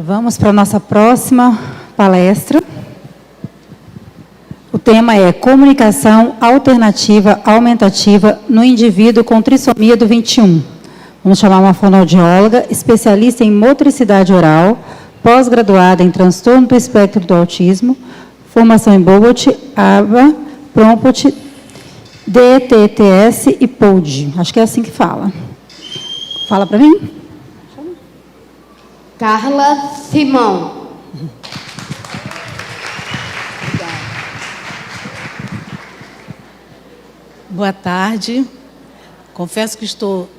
Vamos para a nossa próxima palestra. O tema é Comunicação Alternativa Aumentativa no Indivíduo com Trissomia do 21. Vamos chamar uma fonoaudióloga, especialista em motricidade oral, pós-graduada em transtorno do espectro do autismo, formação em Bobolt, ABA, Prompt, DTTS e POD. Acho que é assim que fala. Fala para mim. Carla Simão. Boa tarde. Confesso que estou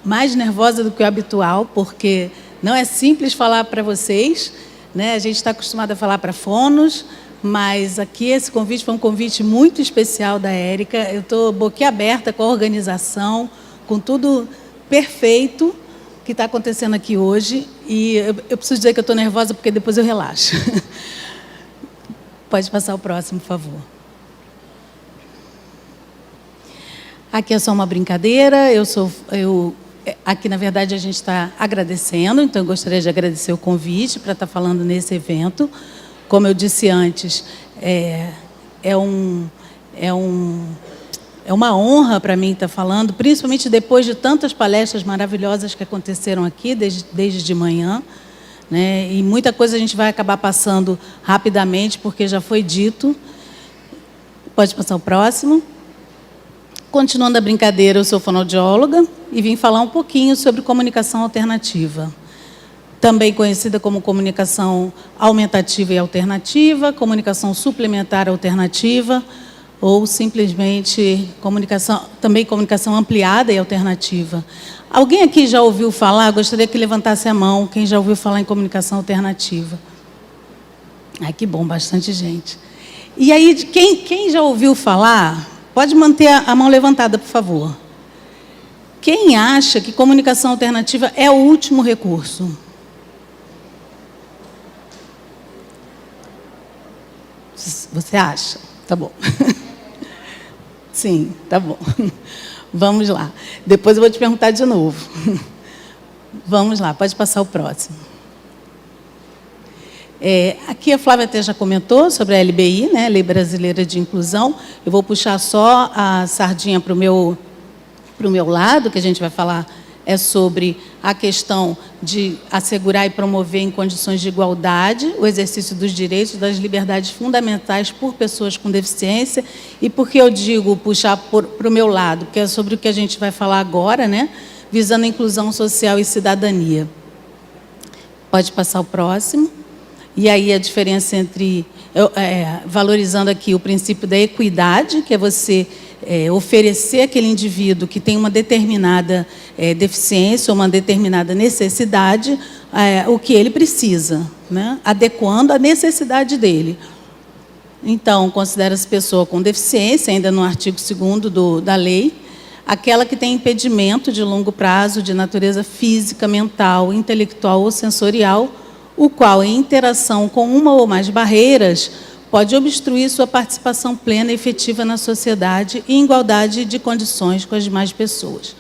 mais nervosa do que o habitual, porque não é simples falar para vocês, né? A gente está acostumado a falar para fonos, mas aqui esse convite foi um convite muito especial da Érica. Eu estou boquiaberta com a organização, com tudo perfeito que está acontecendo aqui hoje. E eu preciso dizer que eu estou nervosa porque depois eu relaxo. Pode passar o próximo, por favor. Aqui é só uma brincadeira. Aqui, na verdade, a gente está agradecendo, então eu gostaria de agradecer o convite para estar falando nesse evento. Como eu disse antes, é uma honra para mim estar falando, principalmente depois de tantas palestras maravilhosas que aconteceram aqui desde de manhã, né? E muita coisa a gente vai acabar passando rapidamente, porque já foi dito. Pode passar o próximo. Continuando a brincadeira, eu sou fonoaudióloga e vim falar um pouquinho sobre comunicação alternativa, também conhecida como comunicação aumentativa e alternativa, comunicação suplementar alternativa, ou simplesmente comunicação ampliada e alternativa. Alguém aqui já ouviu falar? Gostaria que levantasse a mão quem já ouviu falar em comunicação alternativa. Ai, que bom, bastante gente. E aí, quem já ouviu falar, pode manter a mão levantada, por favor. Quem acha que comunicação alternativa é o último recurso? Você acha? Tá bom. Sim, tá bom. Vamos lá. Depois eu vou te perguntar de novo. Vamos lá, pode passar o próximo. Aqui a Flávia até já comentou sobre a LBI, né, Lei Brasileira de Inclusão. Eu vou puxar só a sardinha para o meu lado, que a gente vai falar sobre a questão de assegurar e promover em condições de igualdade o exercício dos direitos e das liberdades fundamentais por pessoas com deficiência. E por que eu digo puxar para o meu lado? Porque é sobre o que a gente vai falar agora, né, visando a inclusão social e cidadania. Pode passar o próximo. E aí a diferença entre, valorizando aqui o princípio da equidade, que é você oferecer àquele indivíduo que tem uma determinada deficiência ou uma determinada necessidade, o que ele precisa, né? Adequando a necessidade dele. Então, considera-se pessoa com deficiência, ainda no artigo 2º da lei, aquela que tem impedimento de longo prazo de natureza física, mental, intelectual ou sensorial, o qual, em interação com uma ou mais barreiras, pode obstruir sua participação plena e efetiva na sociedade e em igualdade de condições com as demais pessoas.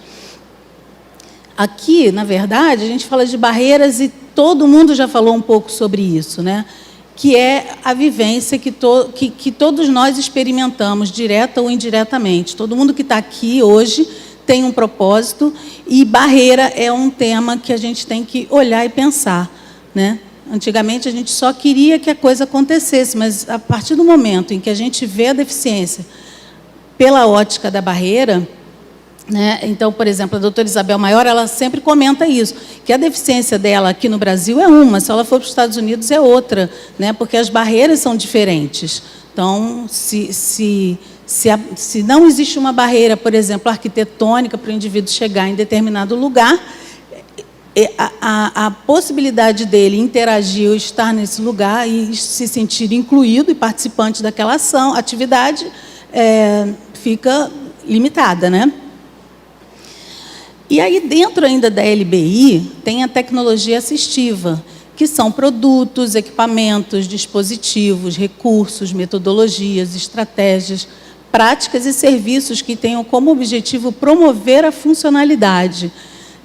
Aqui, na verdade, a gente fala de barreiras e todo mundo já falou um pouco sobre isso, né? Que é a vivência que todos nós experimentamos, direta ou indiretamente. Todo mundo que está aqui hoje tem um propósito e barreira é um tema que a gente tem que olhar e pensar, né? Antigamente, a gente só queria que a coisa acontecesse, mas a partir do momento em que a gente vê a deficiência pela ótica da barreira, né? Então, por exemplo, a doutora Isabel Maior, ela sempre comenta isso, que a deficiência dela aqui no Brasil é uma, se ela for para os Estados Unidos é outra, né? Porque as barreiras são diferentes. Então, se não existe uma barreira, por exemplo, arquitetônica para o indivíduo chegar em determinado lugar, a possibilidade dele interagir ou estar nesse lugar e se sentir incluído e participante daquela atividade, fica limitada, né? E aí, dentro ainda da LBI, tem a tecnologia assistiva, que são produtos, equipamentos, dispositivos, recursos, metodologias, estratégias, práticas e serviços que tenham como objetivo promover a funcionalidade,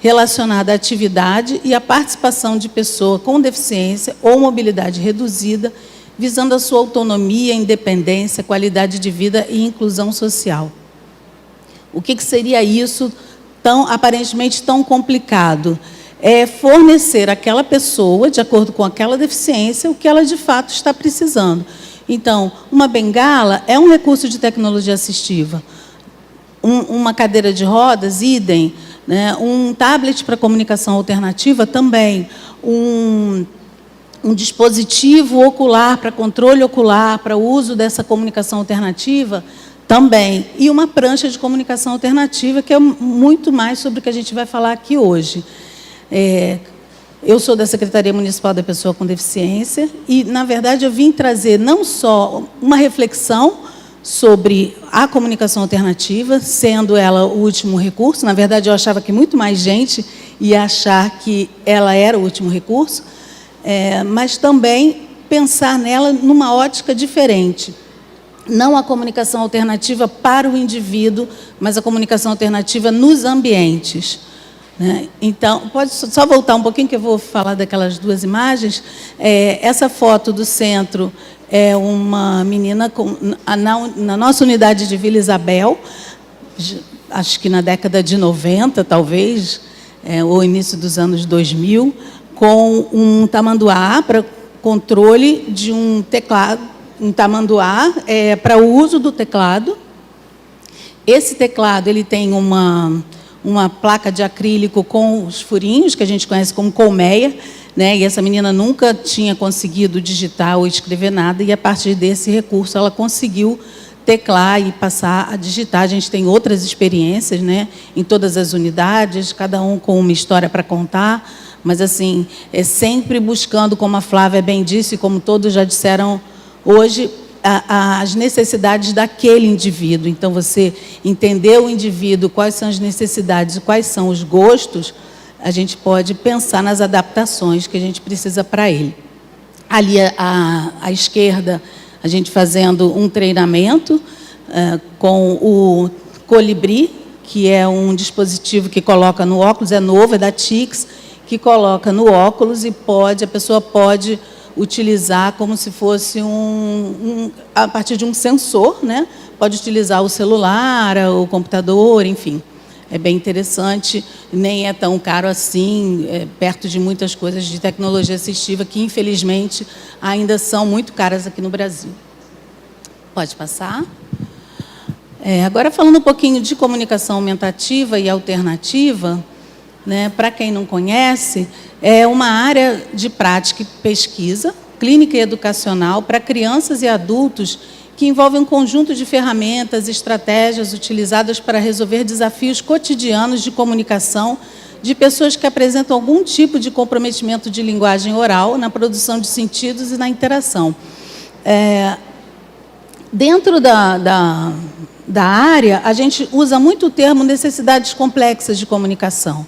relacionada à atividade e à participação de pessoa com deficiência ou mobilidade reduzida, visando a sua autonomia, independência, qualidade de vida e inclusão social. O que seria isso aparentemente tão complicado? É fornecer àquela pessoa, de acordo com aquela deficiência, o que ela de fato está precisando. Então, uma bengala é um recurso de tecnologia assistiva. Uma cadeira de rodas, idem, né? Um tablet para comunicação alternativa, também. Um dispositivo ocular para controle ocular, para o uso dessa comunicação alternativa, também. E uma prancha de comunicação alternativa, que é muito mais sobre o que a gente vai falar aqui hoje. Eu sou da Secretaria Municipal da Pessoa com Deficiência e, na verdade, eu vim trazer não só uma reflexão sobre a comunicação alternativa, sendo ela o último recurso. Na verdade, eu achava que muito mais gente ia achar que ela era o último recurso, mas também pensar nela numa ótica diferente. Não a comunicação alternativa para o indivíduo, mas a comunicação alternativa nos ambientes. Então, pode só voltar um pouquinho, que eu vou falar daquelas duas imagens. Essa foto do centro é uma menina na nossa unidade de Vila Isabel, acho que na década de 90, talvez, ou início dos anos 2000, com um tamanduá para controle de um teclado, um tamanduá para o uso do teclado. Esse teclado ele tem uma placa de acrílico com os furinhos, que a gente conhece como colmeia, né? E essa menina nunca tinha conseguido digitar ou escrever nada, e a partir desse recurso ela conseguiu teclar e passar a digitar. A gente tem outras experiências, né, em todas as unidades, cada um com uma história para contar, mas assim, sempre buscando, como a Flávia bem disse, como todos já disseram hoje, as necessidades daquele indivíduo. Então, você entender o indivíduo, quais são as necessidades e quais são os gostos, a gente pode pensar nas adaptações que a gente precisa para ele. Ali, à esquerda, a gente fazendo um treinamento com o Colibri, que é um dispositivo que coloca no óculos, é novo, é da TICS, que coloca no óculos e a pessoa pode utilizar como se fosse a partir de um sensor, né? Pode utilizar o celular, o computador, enfim. É bem interessante, nem é tão caro assim, perto de muitas coisas de tecnologia assistiva que, infelizmente, ainda são muito caras aqui no Brasil. Pode passar. Agora, falando um pouquinho de comunicação aumentativa e alternativa, né, para quem não conhece, é uma área de prática e pesquisa, clínica e educacional para crianças e adultos que envolve um conjunto de ferramentas e estratégias utilizadas para resolver desafios cotidianos de comunicação de pessoas que apresentam algum tipo de comprometimento de linguagem oral na produção de sentidos e na interação. Dentro da área, a gente usa muito o termo necessidades complexas de comunicação.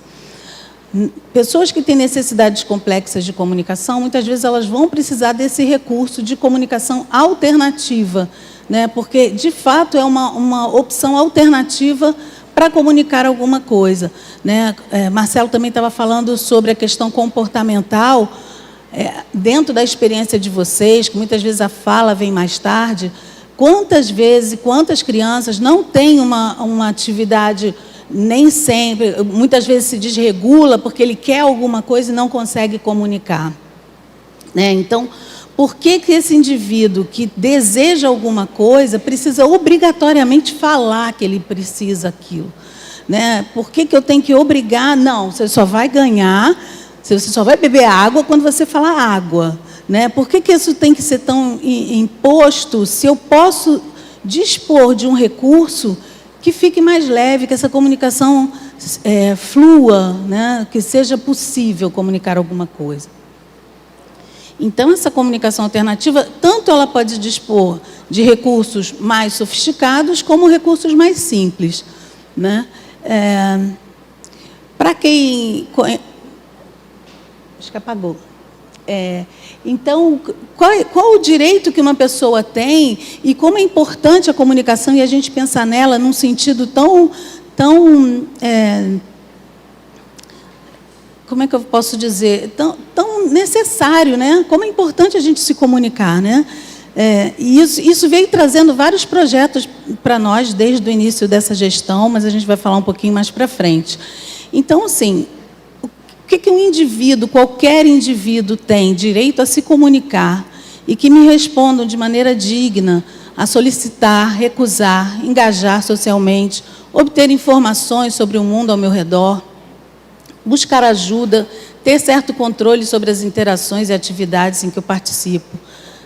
Pessoas que têm necessidades complexas de comunicação, muitas vezes elas vão precisar desse recurso de comunicação alternativa, né? Porque, de fato, é uma opção alternativa para comunicar alguma coisa, né? Marcelo também estava falando sobre a questão comportamental, dentro da experiência de vocês, que muitas vezes a fala vem mais tarde. Quantas vezes, quantas crianças não têm uma atividade, nem sempre, muitas vezes se desregula porque ele quer alguma coisa e não consegue comunicar, né? Então, por que esse indivíduo que deseja alguma coisa precisa obrigatoriamente falar que ele precisa aquilo, né? Por que eu tenho que obrigar? Não, você só vai ganhar, você só vai beber água quando você falar água, né? Por que isso tem que ser tão imposto, se eu posso dispor de um recurso que fique mais leve, que essa comunicação flua, né? Que seja possível comunicar alguma coisa. Então, essa comunicação alternativa, tanto ela pode dispor de recursos mais sofisticados, como recursos mais simples, né? Para quem... Acho que apagou. Então, qual o direito que uma pessoa tem e como é importante a comunicação e a gente pensar nela num sentido tão como é que eu posso dizer, tão necessário, né? Como é importante a gente se comunicar, né? E isso veio trazendo vários projetos para nós desde o início dessa gestão, mas a gente vai falar um pouquinho mais para frente. Então, assim, o que um indivíduo, qualquer indivíduo, tem direito a se comunicar e que me respondam de maneira digna a solicitar, recusar, engajar socialmente, obter informações sobre o mundo ao meu redor, buscar ajuda, ter certo controle sobre as interações e atividades em que eu participo,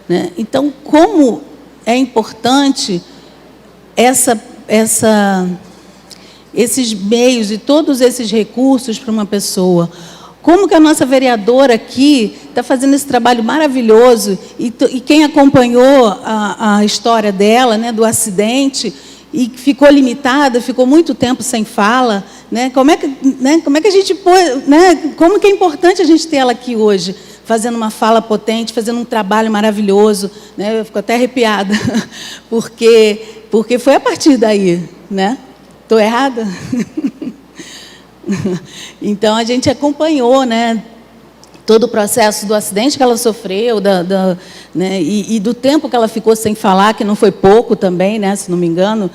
né? Então, como é importante esses meios e todos esses recursos para uma pessoa. Como que a nossa vereadora aqui está fazendo esse trabalho maravilhoso, e quem acompanhou a história dela, né, do acidente, e ficou limitada, ficou muito tempo sem fala, né? Como é que a gente pôs, né? Como que é importante a gente ter ela aqui hoje, fazendo uma fala potente, fazendo um trabalho maravilhoso, né? Eu fico até arrepiada, porque foi a partir daí, né? Estou errada? Então, a gente acompanhou, né, todo o processo do acidente que ela sofreu, né, e do tempo que ela ficou sem falar, que não foi pouco também, né, se não me engano,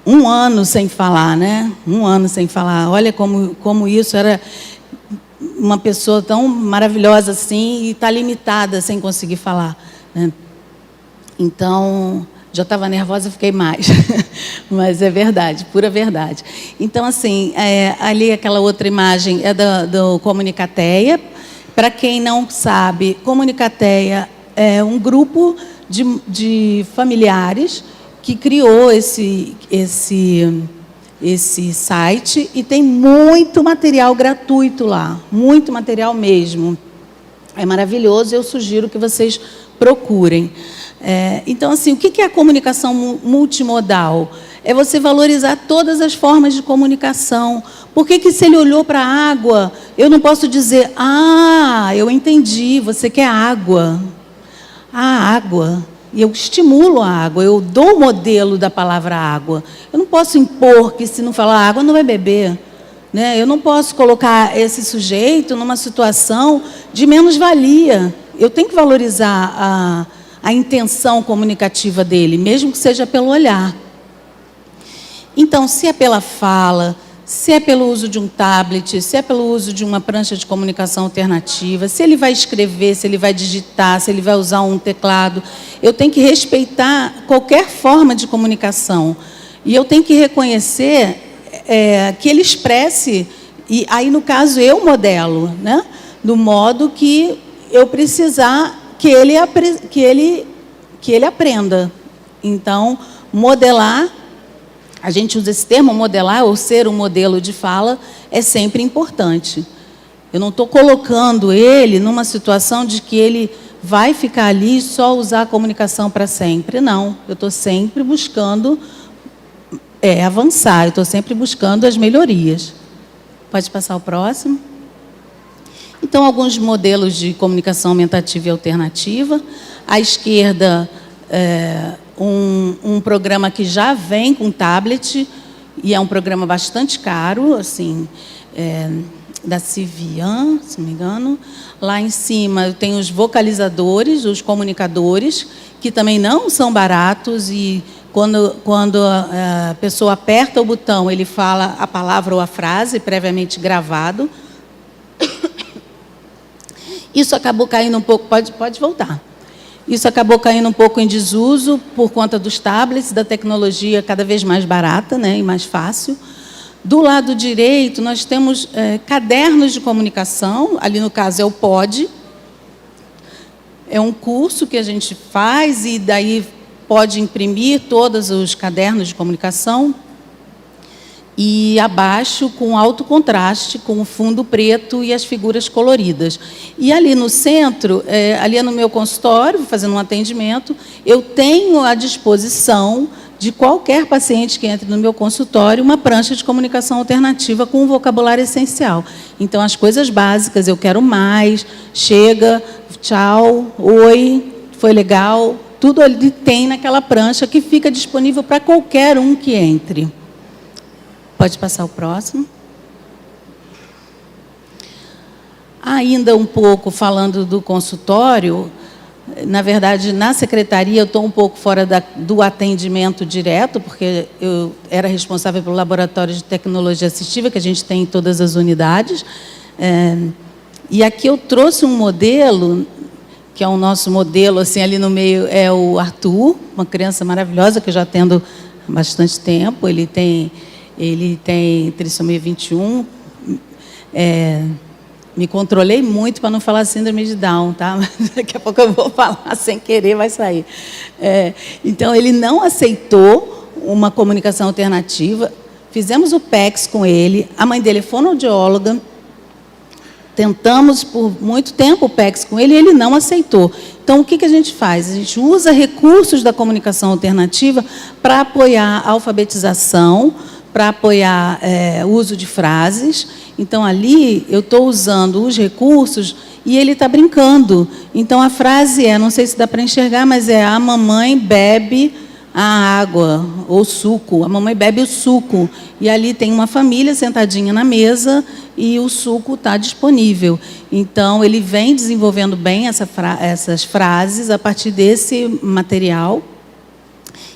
1 ano sem falar, né? 1 ano sem falar. Olha como isso era uma pessoa tão maravilhosa assim e está limitada sem conseguir falar, né? Então, já estava nervosa, fiquei mais. Mas é verdade, pura verdade. Então, assim, ali aquela outra imagem é do Comunicateia. Para quem não sabe, Comunicateia é um grupo de familiares que criou esse site, e tem muito material gratuito lá, muito material mesmo. É maravilhoso, eu sugiro que vocês procurem. Então, assim, o que é a comunicação multimodal? É você valorizar todas as formas de comunicação. Por que se ele olhou para a água, eu não posso dizer, eu entendi, você quer água. A água. E eu estimulo a água, eu dou o modelo da palavra água. Eu não posso impor que, se não falar água, não vai beber, né? Eu não posso colocar esse sujeito numa situação de menos-valia. Eu tenho que valorizar a intenção comunicativa dele, mesmo que seja pelo olhar. Então, se é pela fala, se é pelo uso de um tablet, se é pelo uso de uma prancha de comunicação alternativa, se ele vai escrever, se ele vai digitar, se ele vai usar um teclado, eu tenho que respeitar qualquer forma de comunicação. E eu tenho que reconhecer que ele expresse, e aí, no caso, eu modelo, né? Do modo que eu precisar que ele aprenda. Então, modelar, a gente usa esse termo, modelar, ou ser um modelo de fala, é sempre importante. Eu não estou colocando ele numa situação de que ele vai ficar ali e só usar a comunicação para sempre. Não, eu estou sempre buscando avançar, eu estou sempre buscando as melhorias. Pode passar o próximo. Então, alguns modelos de comunicação aumentativa e alternativa. À esquerda, um programa que já vem com tablet, e é um programa bastante caro, assim, da Civian, se não me engano. Lá em cima eu tenho os vocalizadores, os comunicadores, que também não são baratos, e quando a pessoa aperta o botão, ele fala a palavra ou a frase previamente gravado. Isso acabou caindo um pouco, pode voltar. Isso acabou caindo um pouco em desuso por conta dos tablets, da tecnologia cada vez mais barata, né, e mais fácil. Do lado direito, nós temos cadernos de comunicação, ali no caso é o POD. É um curso que a gente faz e daí pode imprimir todos os cadernos de comunicação. E abaixo, com alto contraste, com o fundo preto e as figuras coloridas. E ali no centro, ali no meu consultório, fazendo um atendimento, eu tenho à disposição de qualquer paciente que entre no meu consultório uma prancha de comunicação alternativa com um vocabulário essencial. Então, as coisas básicas, eu quero mais, chega, tchau, oi, foi legal, tudo ali tem naquela prancha que fica disponível para qualquer um que entre. Pode passar o próximo. Ainda um pouco falando do consultório, na verdade, na secretaria eu estou um pouco fora do atendimento direto, porque eu era responsável pelo laboratório de tecnologia assistiva, que a gente tem em todas as unidades. E aqui eu trouxe um modelo, que é o nosso modelo, assim, ali no meio é o Arthur, uma criança maravilhosa que eu já atendo há bastante tempo. Ele tem trissomia 21. Me controlei muito para não falar síndrome de Down, tá? Daqui a pouco eu vou falar sem querer, vai sair. Então, ele não aceitou uma comunicação alternativa. Fizemos o PEX com ele. A mãe dele é fonoaudióloga. Tentamos por muito tempo o PEX com ele e ele não aceitou. Então, o que a gente faz? A gente usa recursos da comunicação alternativa para apoiar a alfabetização, para apoiar o uso de frases. Então, ali, eu estou usando os recursos e ele está brincando. Então, a frase não sei se dá para enxergar, mas a mamãe bebe a água, ou suco. A mamãe bebe o suco. E ali tem uma família sentadinha na mesa e o suco está disponível. Então, ele vem desenvolvendo bem essas frases a partir desse material.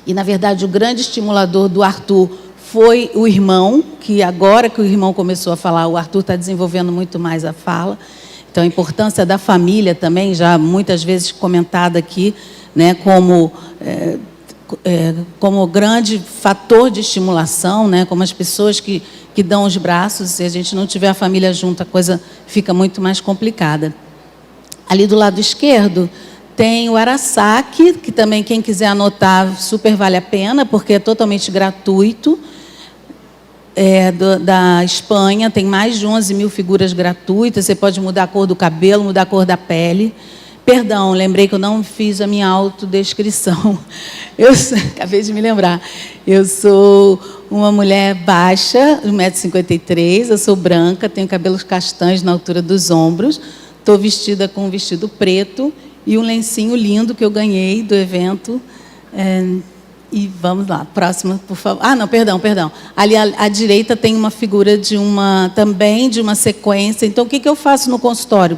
E, na verdade, o grande estimulador do Arthur foi o irmão, que agora que o irmão começou a falar, o Arthur está desenvolvendo muito mais a fala. Então, a importância da família também, já muitas vezes comentada aqui, né, como grande fator de estimulação, né, como as pessoas que dão os braços. Se a gente não tiver a família junto, a coisa fica muito mais complicada. Ali do lado esquerdo tem o Arasaki, que também, quem quiser anotar, super vale a pena, porque é totalmente gratuito. Da Espanha, tem mais de 11 mil figuras gratuitas. Você pode mudar a cor do cabelo, mudar a cor da pele. Perdão, lembrei que eu não fiz a minha autodescrição. Acabei de me lembrar. Eu sou uma mulher baixa, 1,53 m, eu sou branca, tenho cabelos castanhos na altura dos ombros, estou vestida com um vestido preto e um lencinho lindo que eu ganhei do evento. E vamos lá, próxima, por favor. Não, perdão. Ali à direita tem uma figura também de uma sequência. Então, o que eu faço no consultório?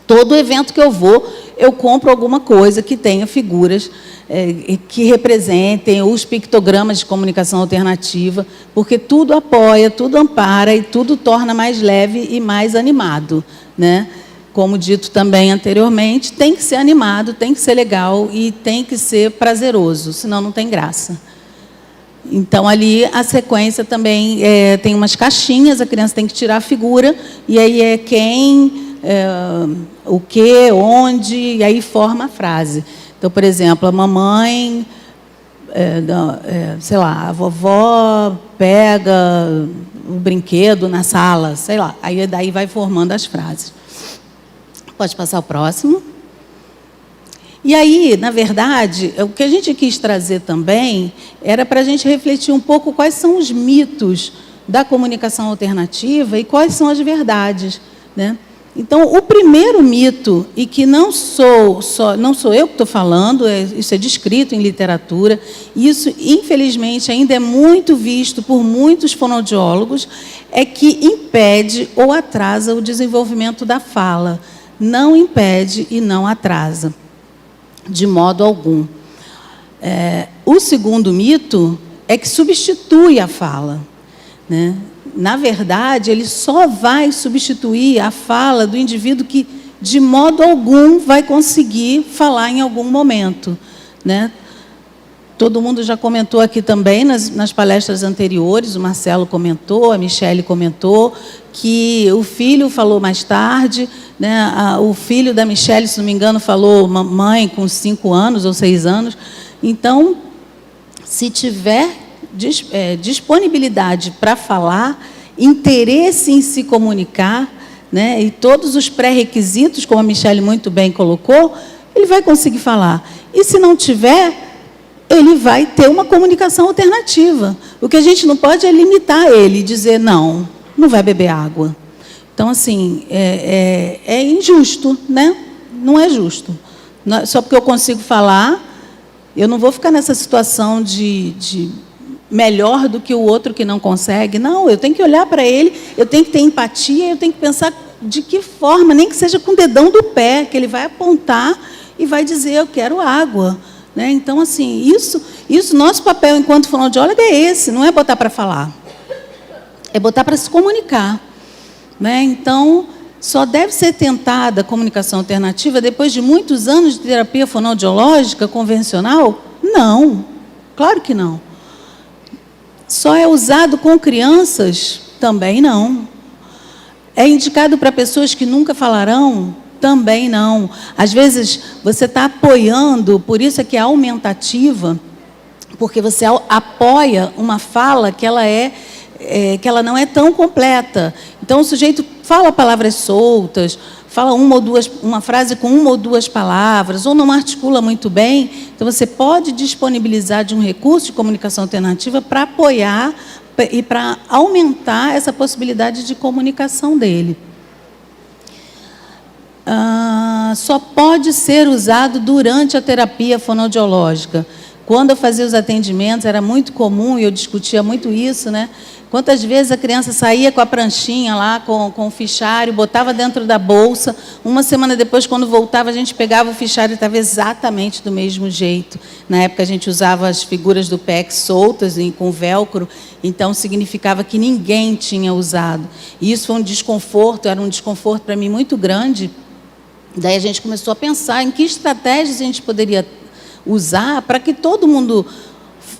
Todo evento que eu vou, eu compro alguma coisa que tenha figuras que representem os pictogramas de comunicação alternativa, porque tudo apoia, tudo ampara e tudo torna mais leve e mais animado, né? Como dito também anteriormente, tem que ser animado, tem que ser legal e tem que ser prazeroso, senão não tem graça. Então, ali, a sequência também tem umas caixinhas, a criança tem que tirar a figura, e aí quem, o que, onde, e aí forma a frase. Então, por exemplo, a mamãe, sei lá, a vovó pega o brinquedo na sala, sei lá, aí daí vai formando as frases. Pode passar o próximo. E aí, na verdade, o que a gente quis trazer também era para a gente refletir um pouco quais são os mitos da comunicação alternativa e quais são as verdades, né? Então, o primeiro mito, e que não sou eu que estou falando, isso é descrito em literatura, e isso, infelizmente, ainda é muito visto por muitos fonoaudiólogos, é que impede ou atrasa o desenvolvimento da fala. Não impede e não atrasa, de modo algum. O segundo mito é que substitui a fala, né? Na verdade, ele só vai substituir a fala do indivíduo que, de modo algum, vai conseguir falar em algum momento, né? Todo mundo já comentou aqui também, nas palestras anteriores, o Marcelo comentou, a Michele comentou, que o filho falou mais tarde, né? O filho da Michele, se não me engano, falou mãe com 5 anos ou 6 anos. Então, se tiver disponibilidade para falar, interesse em se comunicar, né? E todos os pré-requisitos, como a Michele muito bem colocou, ele vai conseguir falar. E se não tiver, ele vai ter uma comunicação alternativa. O que a gente não pode é limitar ele e dizer, não vai beber água. Então, assim, é injusto, né? Não é justo. Só porque eu consigo falar, eu não vou ficar nessa situação de melhor do que o outro que não consegue. Não, eu tenho que olhar para ele, eu tenho que ter empatia, eu tenho que pensar de que forma, nem que seja com o dedão do pé, que ele vai apontar e vai dizer, eu quero água. Né? Então, assim, isso, nosso papel enquanto fonoaudiólogo é esse, não é botar para falar, é botar para se comunicar. Né? Então, só deve ser tentada a comunicação alternativa depois de muitos anos de terapia fonoaudiológica convencional? Não, claro que não. Só é usado com crianças? Também não. É indicado para pessoas que nunca falarão? Também não. Às vezes, você está apoiando, por isso é que é aumentativa, porque você apoia uma fala que ela não é tão completa. Então, o sujeito fala palavras soltas, fala uma frase com uma ou duas palavras, ou não articula muito bem. Então, você pode disponibilizar de um recurso de comunicação alternativa para apoiar e para aumentar essa possibilidade de comunicação dele. Só pode ser usado durante a terapia fonoaudiológica. Quando eu fazia os atendimentos, era muito comum, e eu discutia muito isso, né? Quantas vezes a criança saía com a pranchinha lá, com o fichário, botava dentro da bolsa, uma semana depois, quando voltava, a gente pegava o fichário e estava exatamente do mesmo jeito. Na época, a gente usava as figuras do PEC soltas, com velcro, então significava que ninguém tinha usado. E isso foi um desconforto, era um desconforto para mim muito grande. Daí a gente começou a pensar em que estratégias a gente poderia usar para que todo mundo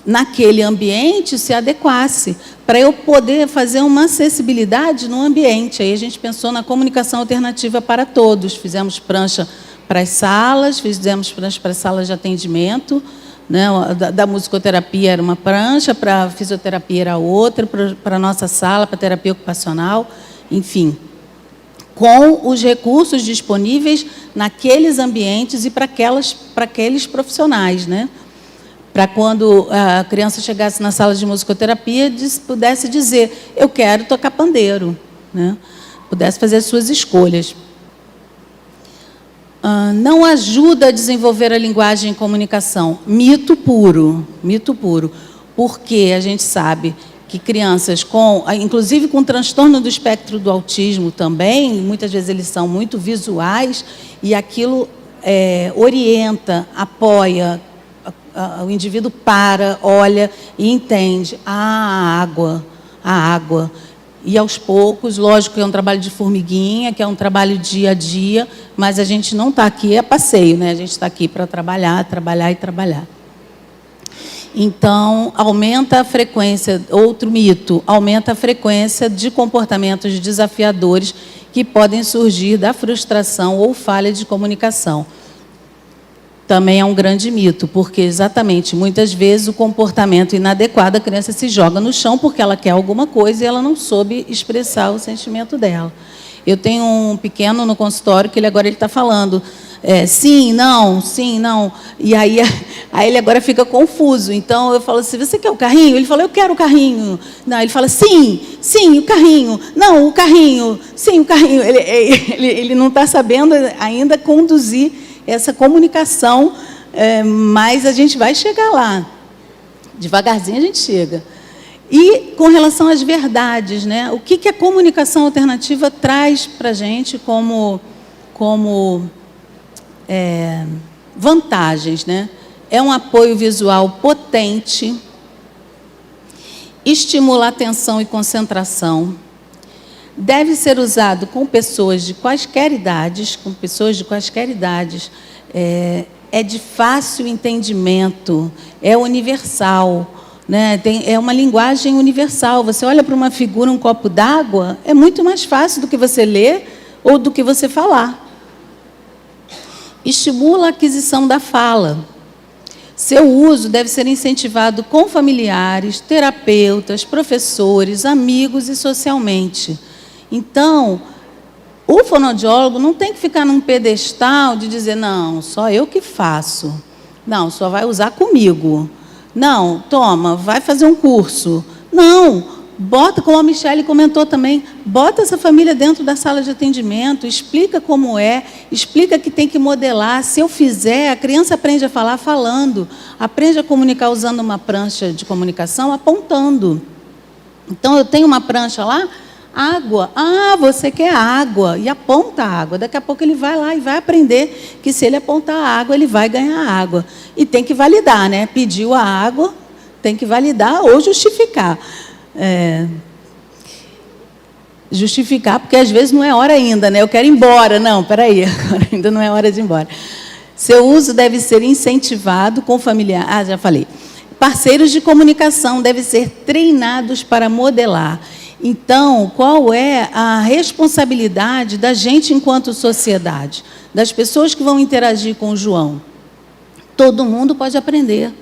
naquele ambiente se adequasse, para eu poder fazer uma acessibilidade no ambiente. Aí a gente pensou na comunicação alternativa para todos. Fizemos prancha para as salas, fizemos prancha para as salas de atendimento, né? Da musicoterapia era uma prancha, para a fisioterapia era outra, para a nossa sala, para a terapia ocupacional, enfim, com os recursos disponíveis naqueles ambientes e para aqueles profissionais, né? Para quando a criança chegasse na sala de musicoterapia, pudesse dizer, eu quero tocar pandeiro, né? Pudesse fazer as suas escolhas. Não ajuda a desenvolver a linguagem em comunicação. Mito puro, porque a gente sabe que crianças inclusive com transtorno do espectro do autismo também, muitas vezes eles são muito visuais, e aquilo orienta, apoia, o indivíduo para, olha e entende. A água. E aos poucos, lógico que é um trabalho de formiguinha, que é um trabalho dia a dia, mas a gente não está aqui a passeio, né? A gente está aqui para trabalhar e trabalhar. Então, aumenta a frequência, outro mito, aumenta a frequência de comportamentos desafiadores que podem surgir da frustração ou falha de comunicação. Também é um grande mito, porque exatamente, muitas vezes o comportamento inadequado, a criança se joga no chão porque ela quer alguma coisa e ela não soube expressar o sentimento dela. Eu tenho um pequeno no consultório que ele está falando, sim, não, e aí ele agora fica confuso. Então eu falo assim, você quer o carrinho? Ele fala, eu quero o carrinho. Não, ele fala, sim, o carrinho. Não, o carrinho, sim, o carrinho. Ele não está sabendo ainda conduzir essa comunicação, mas a gente vai chegar lá. Devagarzinho a gente chega. E com relação às verdades, né? O que a comunicação alternativa traz para a gente como vantagens, né? É um apoio visual potente, estimula a atenção e concentração, deve ser usado com pessoas de quaisquer idades, é de fácil entendimento, é universal, né? É uma linguagem universal. Você olha para uma figura, um copo d'água, é muito mais fácil do que você ler ou do que você falar. Estimula a aquisição da fala. Seu uso deve ser incentivado com familiares, terapeutas, professores, amigos e socialmente. Então, o fonoaudiólogo não tem que ficar num pedestal de dizer, não, só eu que faço. Não, só vai usar comigo. Não, toma, vai fazer um curso. Não, bota, como a Michele comentou também, bota essa família dentro da sala de atendimento, explica como explica que tem que modelar. Se eu fizer, a criança aprende a falar falando, aprende a comunicar usando uma prancha de comunicação, apontando. Então, eu tenho uma prancha lá, Água. Ah, você quer água. E aponta a água. Daqui a pouco ele vai lá e vai aprender que se ele apontar a água, ele vai ganhar água. E tem que validar, né? Pediu a água, tem que validar ou justificar. Justificar, porque às vezes não é hora ainda, né? Eu quero ir embora. Não, peraí, agora ainda não é hora de ir embora. Seu uso deve ser incentivado com familiar. Ah, já falei. Parceiros de comunicação devem ser treinados para modelar. Então, qual é a responsabilidade da gente enquanto sociedade? Das pessoas que vão interagir com o João? Todo mundo pode aprender.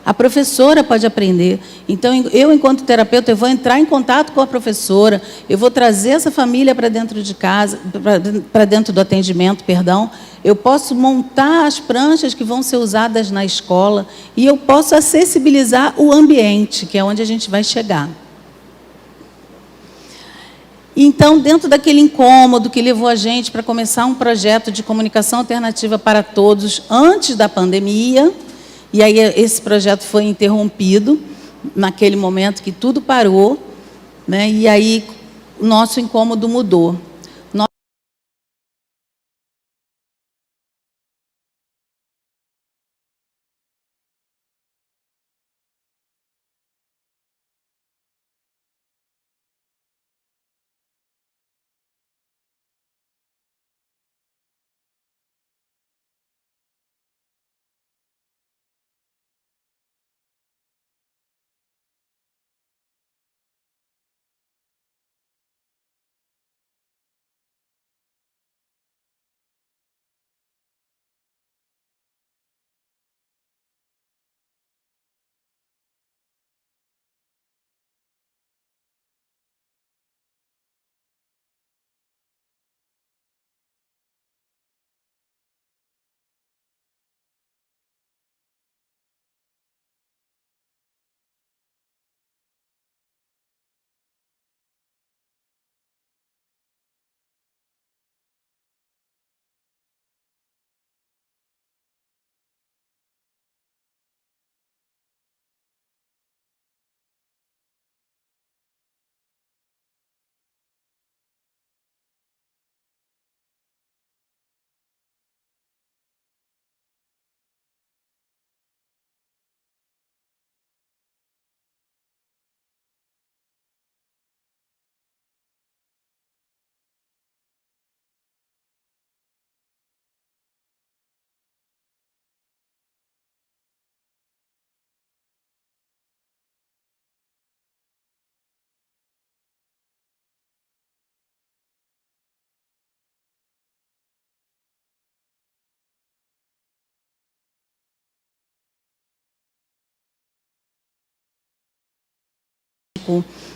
A professora pode aprender. Então, eu, enquanto terapeuta, eu vou entrar em contato com a professora, eu vou trazer essa família para dentro de casa, para dentro do atendimento, perdão. Eu posso montar as pranchas que vão ser usadas na escola e eu posso acessibilizar o ambiente, que é onde a gente vai chegar. Então, dentro daquele incômodo que levou a gente para começar um projeto de comunicação alternativa para todos antes da pandemia, e aí esse projeto foi interrompido, naquele momento que tudo parou, né? E aí o nosso incômodo mudou.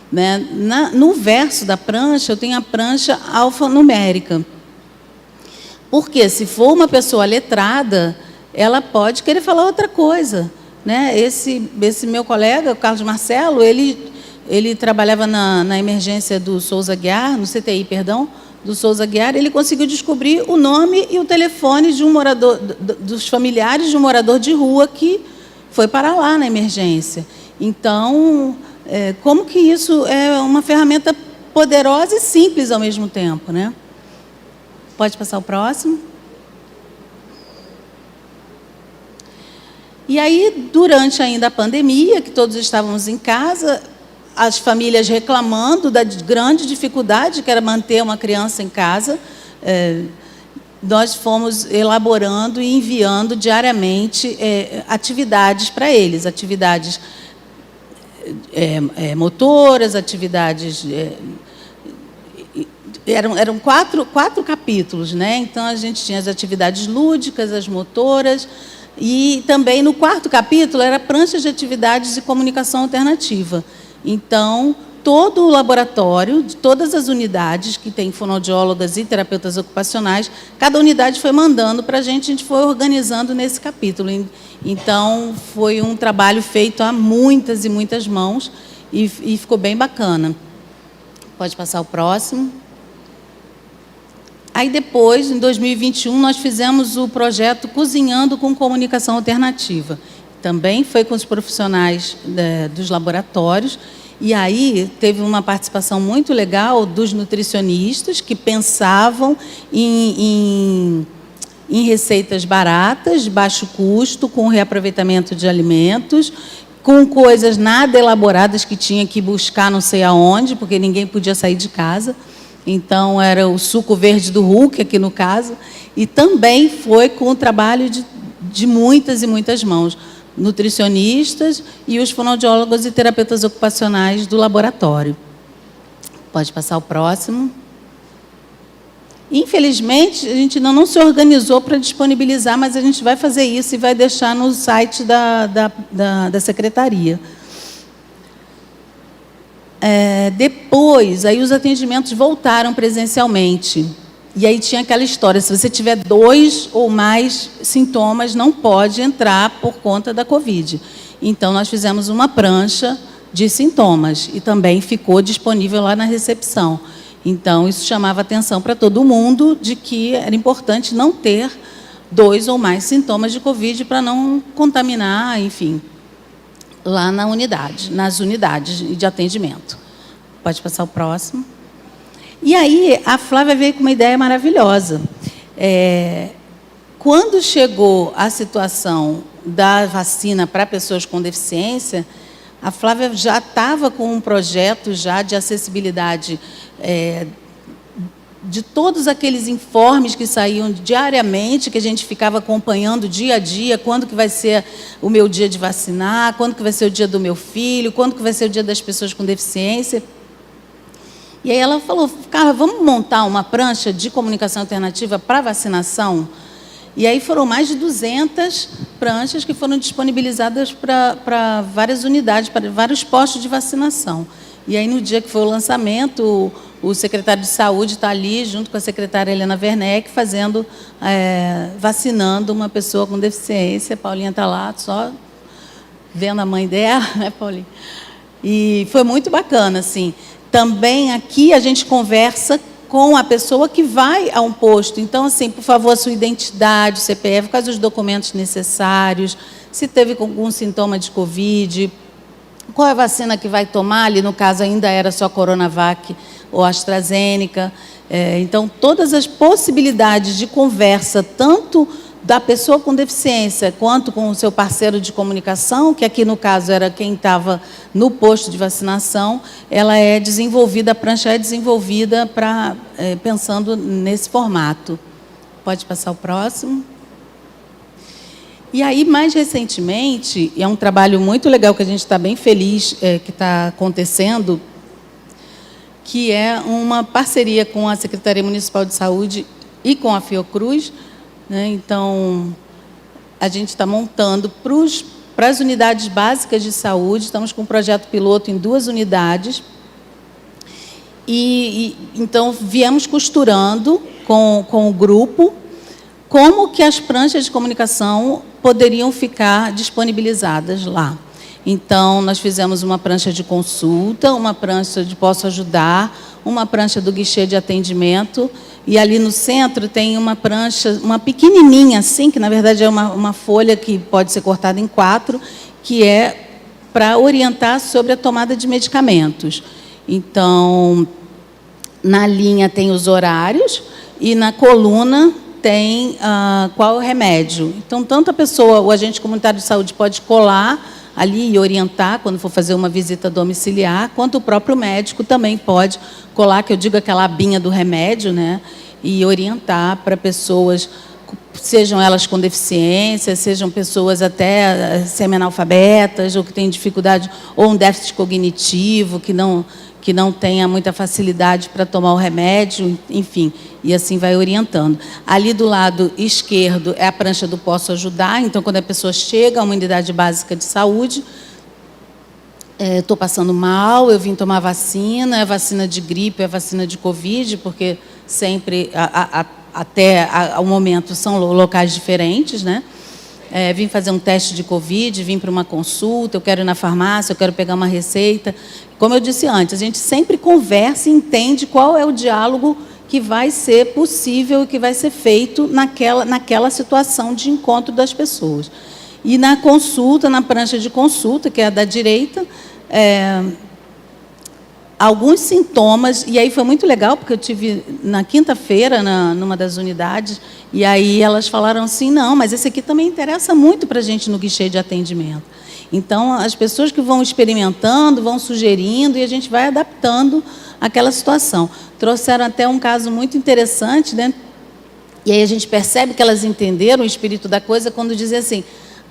Né? No verso da prancha, eu tenho a prancha alfanumérica. Porque se for uma pessoa letrada, ela pode querer falar outra coisa. Né? Esse meu colega, o Carlos Marcelo, ele trabalhava na emergência do Souza Aguiar, no CTI, perdão, do Souza Aguiar. Ele conseguiu descobrir o nome e o telefone de um morador, dos familiares de um morador de rua que foi para lá na emergência. Então, como que isso é uma ferramenta poderosa e simples ao mesmo tempo, né? Pode passar o próximo. E aí, durante ainda a pandemia, que todos estávamos em casa, as famílias reclamando da grande dificuldade que era manter uma criança em casa, nós fomos elaborando e enviando diariamente atividades para eles, atividades motoras, atividades... Eram quatro capítulos, né? Então, a gente tinha as atividades lúdicas, as motoras, e também no quarto capítulo era pranchas de atividades de comunicação alternativa. Então, todo o laboratório, de todas as unidades que tem fonoaudiólogas e terapeutas ocupacionais, cada unidade foi mandando para a gente foi organizando nesse capítulo. Então, foi um trabalho feito a muitas e muitas mãos e ficou bem bacana. Pode passar o próximo. Aí depois, em 2021, nós fizemos o projeto Cozinhando com Comunicação Alternativa. Também foi com os profissionais dos laboratórios E aí teve uma participação muito legal dos nutricionistas que pensavam em receitas baratas, de baixo custo, com reaproveitamento de alimentos, com coisas nada elaboradas que tinha que buscar não sei aonde, porque ninguém podia sair de casa. Então, era o suco verde do Hulk, aqui no caso, e também foi com o trabalho de muitas e muitas mãos, nutricionistas e os fonoaudiólogos e terapeutas ocupacionais do laboratório. Pode passar o próximo. Infelizmente, a gente ainda não se organizou para disponibilizar, mas a gente vai fazer isso e vai deixar no site da secretaria. Depois, aí os atendimentos voltaram presencialmente. E aí tinha aquela história, se você tiver 2 ou mais sintomas, não pode entrar por conta da Covid. Então, nós fizemos uma prancha de sintomas e também ficou disponível lá na recepção. Então, isso chamava atenção para todo mundo de que era importante não ter 2 ou mais sintomas de Covid para não contaminar, enfim, lá na unidade, nas unidades de atendimento. Pode passar o próximo. E aí, a Flávia veio com uma ideia maravilhosa. Quando chegou a situação da vacina para pessoas com deficiência, a Flávia já estava com um projeto já de acessibilidade de todos aqueles informes que saíam diariamente, que a gente ficava acompanhando dia a dia, quando que vai ser o meu dia de vacinar, quando que vai ser o dia do meu filho, quando que vai ser o dia das pessoas com deficiência. E aí ela falou, Carla, vamos montar uma prancha de comunicação alternativa para vacinação? E aí foram mais de 200 pranchas que foram disponibilizadas para várias unidades, para vários postos de vacinação. E aí, no dia que foi o lançamento, o secretário de Saúde está ali, junto com a secretária Helena Werneck, vacinando uma pessoa com deficiência. A Paulinha está lá, só vendo a mãe dela, né, Paulinha? E foi muito bacana, assim. Também aqui a gente conversa com a pessoa que vai a um posto. Então, assim, por favor, a sua identidade, CPF, quais os documentos necessários, se teve algum sintoma de Covid, qual é a vacina que vai tomar, ali no caso ainda era só Coronavac ou AstraZeneca. Então, todas as possibilidades de conversa, tanto da pessoa com deficiência, quanto com o seu parceiro de comunicação, que aqui no caso era quem estava no posto de vacinação, ela é desenvolvida, a prancha é desenvolvida pensando nesse formato. Pode passar o próximo. E aí, mais recentemente, é um trabalho muito legal que a gente está bem feliz que está acontecendo, que é uma parceria com a Secretaria Municipal de Saúde e com a Fiocruz. Então, a gente está montando para as unidades básicas de saúde, estamos com um projeto piloto em 2 unidades, então, viemos costurando com o grupo como que as pranchas de comunicação poderiam ficar disponibilizadas lá. Então, nós fizemos uma prancha de consulta, uma prancha de posso ajudar, uma prancha do guichê de atendimento, e ali no centro tem uma prancha, uma pequenininha assim, que na verdade é uma folha que pode ser cortada em 4, que é para orientar sobre a tomada de medicamentos. Então, na linha tem os horários e na coluna tem qual é o remédio. Então, tanto a pessoa, o agente comunitário de saúde pode colar ali e orientar quando for fazer uma visita domiciliar, quanto o próprio médico também pode colar, que eu digo aquela abinha do remédio, né, e orientar para pessoas, sejam elas com deficiência, sejam pessoas até semi-analfabetas, ou que têm dificuldade, ou um déficit cognitivo, que não tenha muita facilidade para tomar o remédio, enfim, e assim vai orientando. Ali do lado esquerdo é a prancha do Posso Ajudar, então, quando a pessoa chega a uma unidade básica de saúde, estou passando mal, eu vim tomar vacina, é vacina de gripe, é vacina de Covid, porque sempre, até o momento, são locais diferentes, né? Vim fazer um teste de Covid, vim para uma consulta, eu quero ir na farmácia, eu quero pegar uma receita. Como eu disse antes, a gente sempre conversa e entende qual é o diálogo que vai ser possível e que vai ser feito naquela situação de encontro das pessoas. E na consulta, na prancha de consulta, que é a da direita, alguns sintomas, e aí foi muito legal, porque eu tive na quinta-feira, numa das unidades, e aí elas falaram assim, não, mas esse aqui também interessa muito para a gente no guichê de atendimento. Então, as pessoas que vão experimentando, vão sugerindo, e a gente vai adaptando àquela situação. Trouxeram até um caso muito interessante, né? E aí a gente percebe que elas entenderam o espírito da coisa quando dizem assim,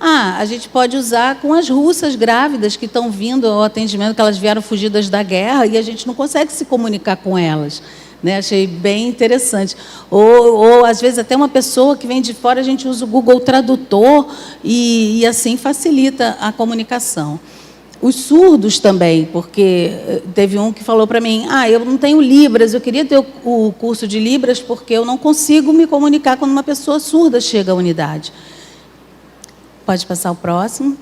a gente pode usar com as russas grávidas que estão vindo ao atendimento, que elas vieram fugidas da guerra e a gente não consegue se comunicar com elas. Né? Achei bem interessante. Ou, às vezes, até uma pessoa que vem de fora, a gente usa o Google Tradutor e assim facilita a comunicação. Os surdos também, porque teve um que falou para mim, eu não tenho Libras, eu queria ter o curso de Libras porque eu não consigo me comunicar quando uma pessoa surda chega à unidade. Pode passar o próximo.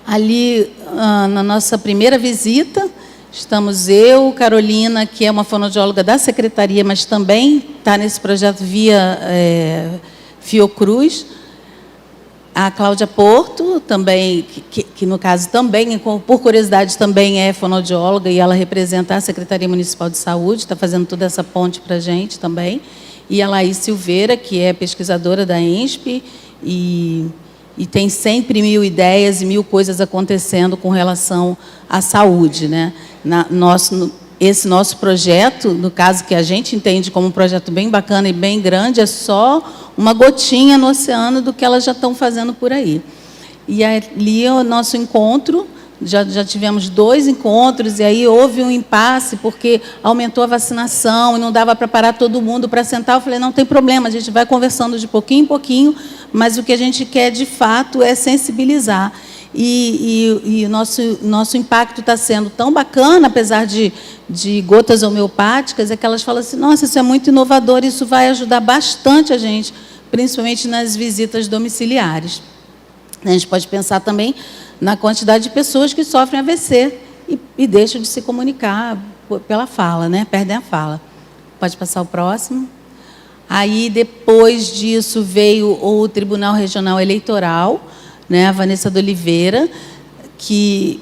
Ali, na nossa primeira visita, estamos eu, Carolina, que é uma fonoaudióloga da secretaria, mas também está nesse projeto via Fiocruz. A Cláudia Porto, também, que no caso também, por curiosidade, também é fonoaudióloga e ela representa a Secretaria Municipal de Saúde, está fazendo toda essa ponte para a gente também. E a Laís Silveira, que é pesquisadora da ENSP, e tem sempre 1000 ideias e 1000 coisas acontecendo com relação à saúde. Né? Esse nosso projeto, no caso que a gente entende como um projeto bem bacana e bem grande, é só uma gotinha no oceano do que elas já estão fazendo por aí. E ali o nosso encontro, já tivemos 2 encontros, e aí houve um impasse, porque aumentou a vacinação, e não dava para parar todo mundo para sentar. Eu falei, não tem problema, a gente vai conversando de pouquinho em pouquinho, mas o que a gente quer, de fato, é sensibilizar. E o nosso impacto está sendo tão bacana, apesar de gotas homeopáticas, é que elas falam assim, nossa, isso é muito inovador, isso vai ajudar bastante a gente, principalmente nas visitas domiciliares. A gente pode pensar também na quantidade de pessoas que sofrem AVC e deixam de se comunicar pela fala, né? Perdem a fala. Pode passar o próximo. Aí, depois disso, veio o Tribunal Regional Eleitoral, né? A Vanessa de Oliveira, que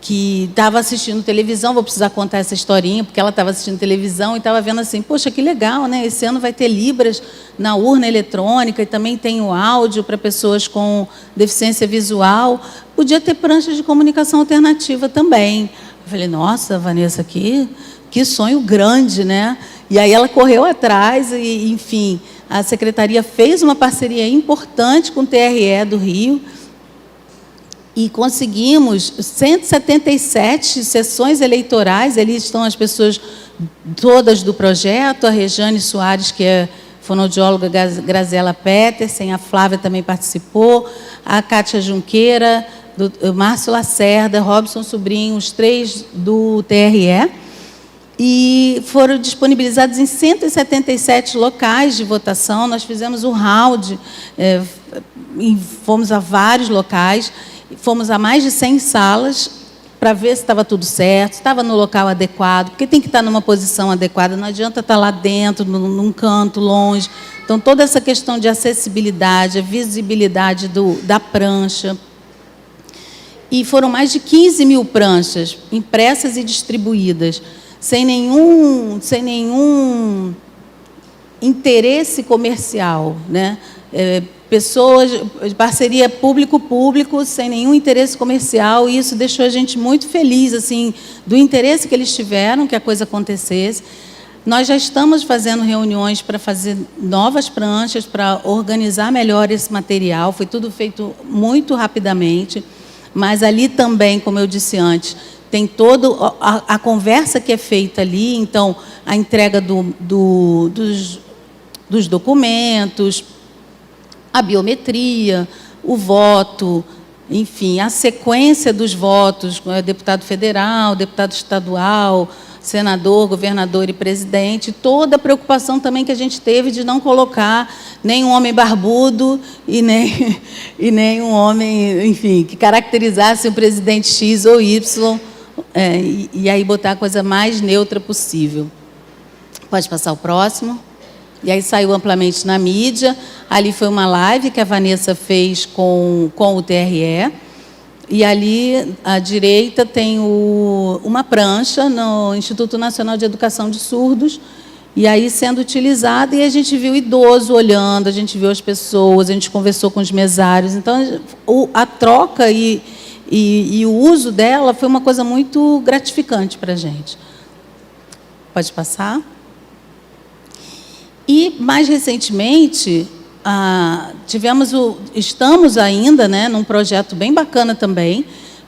estava assistindo televisão, vou precisar contar essa historinha, porque ela estava assistindo televisão e estava vendo assim, poxa, que legal, né? Esse ano vai ter Libras na urna eletrônica e também tem o áudio para pessoas com deficiência visual. Podia ter pranchas de comunicação alternativa também. Eu falei, nossa, Vanessa, que sonho grande, né? E aí ela correu atrás e, enfim, a secretaria fez uma parceria importante com o TRE do Rio, e conseguimos 177 sessões eleitorais. Ali estão as pessoas todas do projeto, a Rejane Soares, que é fonoaudióloga, Graziela Petersen, a Flávia também participou, a Cátia Junqueira, o Márcio Lacerda, Robson Sobrinho, os 3 do TRE, e foram disponibilizados em 177 locais de votação. Nós fizemos o round, fomos a vários locais, fomos a mais de 100 salas para ver se estava tudo certo, se estava no local adequado, porque tem que estar numa posição adequada, não adianta estar lá dentro, num canto, longe. Então, toda essa questão de acessibilidade, a visibilidade da prancha. E foram mais de 15.000 pranchas impressas e distribuídas, sem nenhum interesse comercial, né? Pessoas, parceria público-público, sem nenhum interesse comercial, e isso deixou a gente muito feliz, assim, do interesse que eles tiveram, que a coisa acontecesse. Nós já estamos fazendo reuniões para fazer novas pranchas, para organizar melhor esse material, foi tudo feito muito rapidamente, mas ali também, como eu disse antes, tem toda a conversa que é feita ali, então, a entrega dos documentos, a biometria, o voto, enfim, a sequência dos votos, deputado federal, deputado estadual, senador, governador e presidente, toda a preocupação também que a gente teve de não colocar nem um homem barbudo e nem um homem, enfim, que caracterizasse o presidente X ou Y, e aí botar a coisa mais neutra possível. Pode passar o próximo. E aí saiu amplamente na mídia. Ali foi uma live que a Vanessa fez com o TRE. E ali, à direita, tem uma prancha no Instituto Nacional de Educação de Surdos, e aí sendo utilizada, e a gente viu idoso olhando, a gente viu as pessoas, a gente conversou com os mesários. Então, a troca e o uso dela foi uma coisa muito gratificante para a gente. Pode passar? E, mais recentemente, estamos ainda, né, num projeto bem bacana também,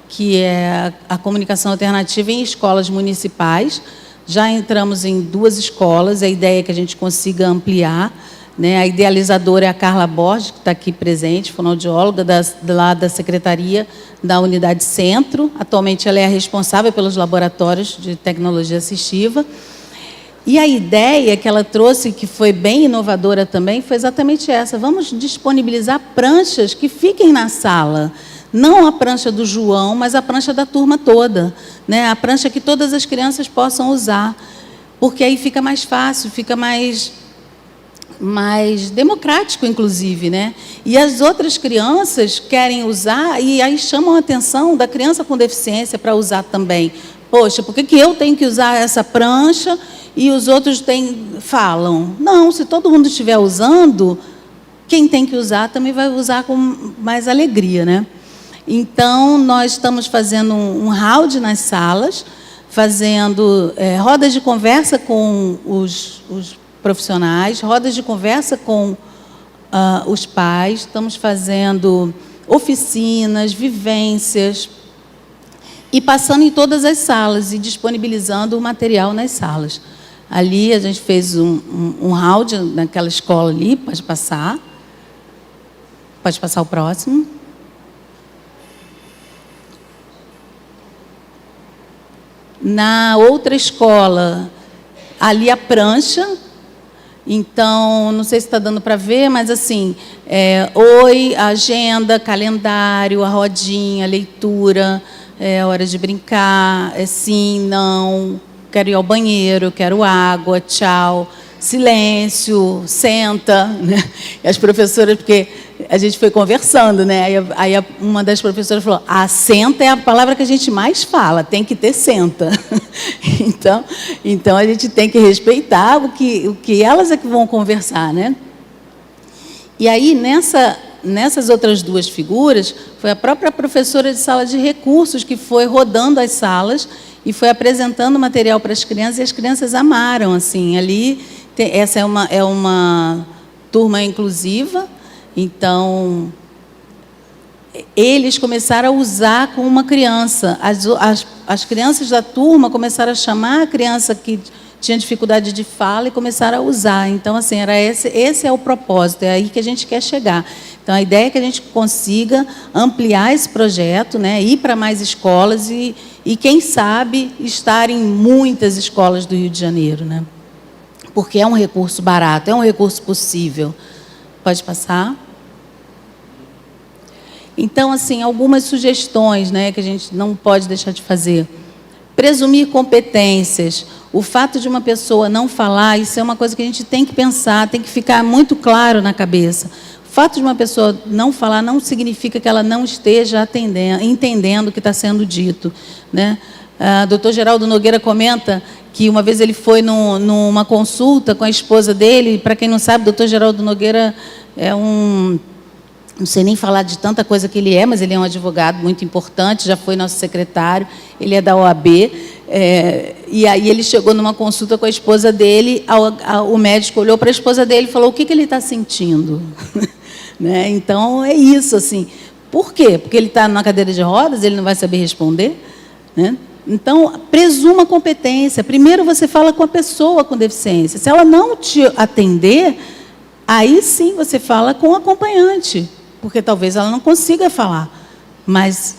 que é a comunicação alternativa em escolas municipais. Já entramos em 2 escolas, a ideia é que a gente consiga ampliar, né? A idealizadora é a Carla Borges, que está aqui presente, fonoaudióloga lá da Secretaria da Unidade Centro. Atualmente ela é a responsável pelos laboratórios de tecnologia assistiva. E a ideia que ela trouxe, que foi bem inovadora também, foi exatamente essa. Vamos disponibilizar pranchas que fiquem na sala. Não a prancha do João, mas a prancha da turma toda, né? A prancha que todas as crianças possam usar. Porque aí fica mais fácil, fica mais democrático, inclusive, né? E as outras crianças querem usar, e aí chamam a atenção da criança com deficiência para usar também. Poxa, por que eu tenho que usar essa prancha e os outros falam? Não, se todo mundo estiver usando, quem tem que usar também vai usar com mais alegria, né? Então, nós estamos fazendo um round nas salas, fazendo rodas de conversa com os profissionais, rodas de conversa com os pais, estamos fazendo oficinas, vivências, e passando em todas as salas e disponibilizando o material nas salas. Ali a gente fez um round naquela escola ali, pode passar o próximo. Na outra escola, ali a prancha. Então, não sei se está dando para ver, mas assim, a agenda, calendário, a rodinha, a leitura, hora de brincar, sim, não, quero ir ao banheiro, quero água, tchau, silêncio, senta, né? E as professoras, porque a gente foi conversando, né? Aí uma das professoras falou: senta é a palavra que a gente mais fala, tem que ter senta. Então a gente tem que respeitar o que elas é que vão conversar, né? E aí, nessas outras 2 figuras, foi a própria professora de sala de recursos que foi rodando as salas e foi apresentando material para as crianças, e as crianças amaram, assim. Ali, essa é uma turma inclusiva, então eles começaram a usar com uma criança. As crianças da turma começaram a chamar a criança que tinha dificuldade de fala e começaram a usar. Então, assim, esse é o propósito, é aí que a gente quer chegar. Então, a ideia é que a gente consiga ampliar esse projeto, né, ir para mais escolas e, quem sabe, estar em muitas escolas do Rio de Janeiro, né? Porque é um recurso barato, é um recurso possível. Pode passar? Então, assim, algumas sugestões, né, que a gente não pode deixar de fazer. Presumir competências. O fato de uma pessoa não falar, isso é uma coisa que a gente tem que pensar, tem que ficar muito claro na cabeça. O fato de uma pessoa não falar não significa que ela não esteja entendendo o que está sendo dito, né? O Dr. Geraldo Nogueira comenta que uma vez ele foi numa consulta com a esposa dele. Para quem não sabe, o Dr. Geraldo Nogueira é não sei nem falar de tanta coisa que ele é, mas ele é um advogado muito importante, já foi nosso secretário, ele é da OAB, e aí ele chegou numa consulta com a esposa dele, o médico olhou para a esposa dele e falou: o que ele está sentindo? Né? Então, é isso, assim. Por quê? Porque ele está numa cadeira de rodas, ele não vai saber responder, né? Então, presuma competência. Primeiro você fala com a pessoa com deficiência. Se ela não te atender, aí sim você fala com o acompanhante, porque talvez ela não consiga falar. Mas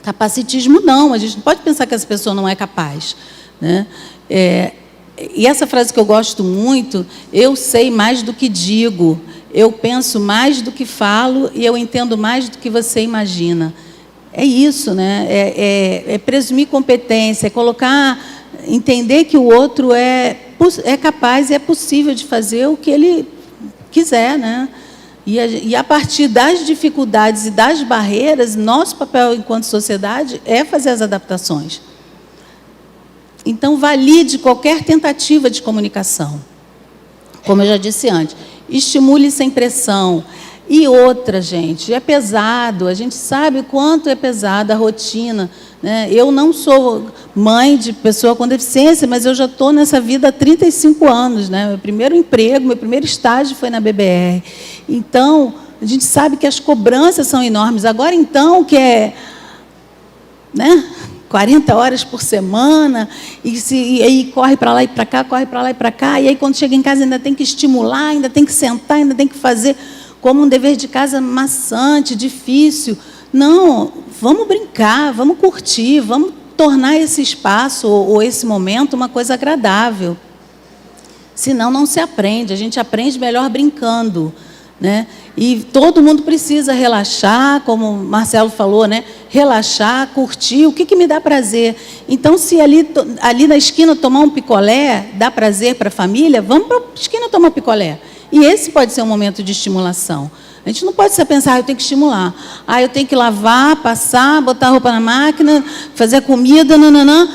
capacitismo não, a gente não pode pensar que essa pessoa não é capaz, né? E essa frase que eu gosto muito: eu sei mais do que digo, eu penso mais do que falo e eu entendo mais do que você imagina. É isso, né? É presumir competência, é entender que o outro é capaz e é possível de fazer o que ele quiser, né? E a partir das dificuldades e das barreiras, nosso papel enquanto sociedade é fazer as adaptações. Então, valide qualquer tentativa de comunicação. Como eu já disse antes, estimule sem pressão. E outra, gente, é pesado, a gente sabe o quanto é pesado a rotina, né? Eu não sou mãe de pessoa com deficiência, mas eu já estou nessa vida há 35 anos, né? Meu primeiro emprego, meu primeiro estágio foi na BBR. Então, a gente sabe que as cobranças são enormes. Agora, então, que é, né, 40 horas por semana, e aí corre para lá e para cá, corre para lá e para cá, e aí quando chega em casa ainda tem que estimular, ainda tem que sentar, ainda tem que fazer como um dever de casa maçante, difícil. Não, vamos brincar, vamos curtir, vamos tornar esse espaço ou esse momento uma coisa agradável. Senão não se aprende, a gente aprende melhor brincando, né? E todo mundo precisa relaxar, como o Marcelo falou, né? Relaxar, curtir, o que me dá prazer. Então, se ali na esquina tomar um picolé dá prazer para a família, vamos para a esquina tomar picolé. E esse pode ser um momento de estimulação. A gente não pode só pensar, eu tenho que estimular. Eu tenho que lavar, passar, botar a roupa na máquina, fazer a comida, nananã,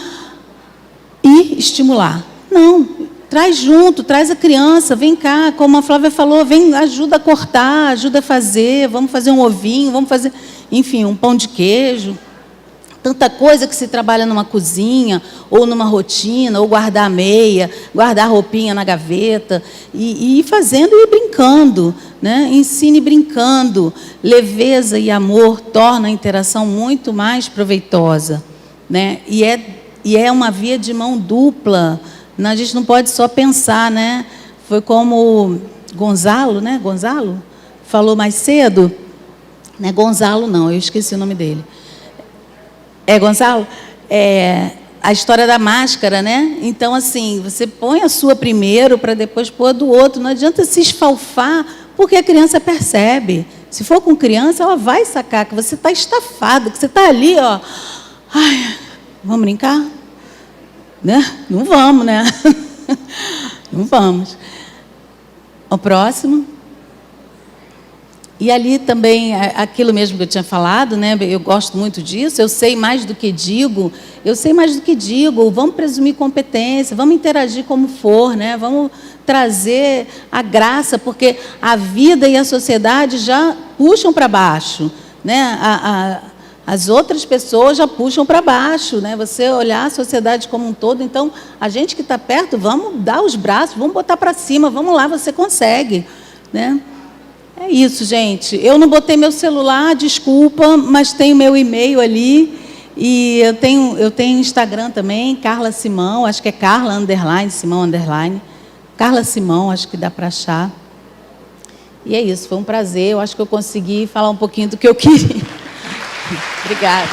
e estimular. Não, traz junto, traz a criança, vem cá, como a Flávia falou, vem, ajuda a cortar, ajuda a fazer, vamos fazer um ovinho, vamos fazer, enfim, um pão de queijo. Tanta coisa que se trabalha numa cozinha, ou numa rotina, ou guardar a meia, guardar a roupinha na gaveta, e ir fazendo e ir brincando, né? Ensine brincando. Leveza e amor tornam a interação muito mais proveitosa, né? E é uma via de mão dupla. A gente não pode só pensar, né? Foi como Gonzalo, né? Gonzalo falou mais cedo. Não é Gonzalo, não, eu esqueci o nome dele. É, Gonzalo? A história da máscara, né? Então, assim, você põe a sua primeiro para depois pôr a do outro. Não adianta se esfalfar, porque a criança percebe. Se for com criança, ela vai sacar que você está estafado, que você está ali, ó. Ai, vamos brincar? Né? Não vamos, né? Não vamos. O próximo. E ali também, aquilo mesmo que eu tinha falado, né? Eu gosto muito disso, eu sei mais do que digo, vamos presumir competência, vamos interagir como for, né? Vamos trazer a graça, porque a vida e a sociedade já puxam para baixo, né? As outras pessoas já puxam para baixo, né? Você olhar a sociedade como um todo, então, a gente que está perto, vamos dar os braços, vamos botar para cima, vamos lá, você consegue, né? É isso, gente. Eu não botei meu celular, desculpa, mas tenho meu e-mail ali. E eu tenho Instagram também, Carla Simão, acho que é Carla _ Simão _ Carla Simão, acho que dá para achar. E é isso, foi um prazer. Eu acho que eu consegui falar um pouquinho do que eu queria. Obrigada.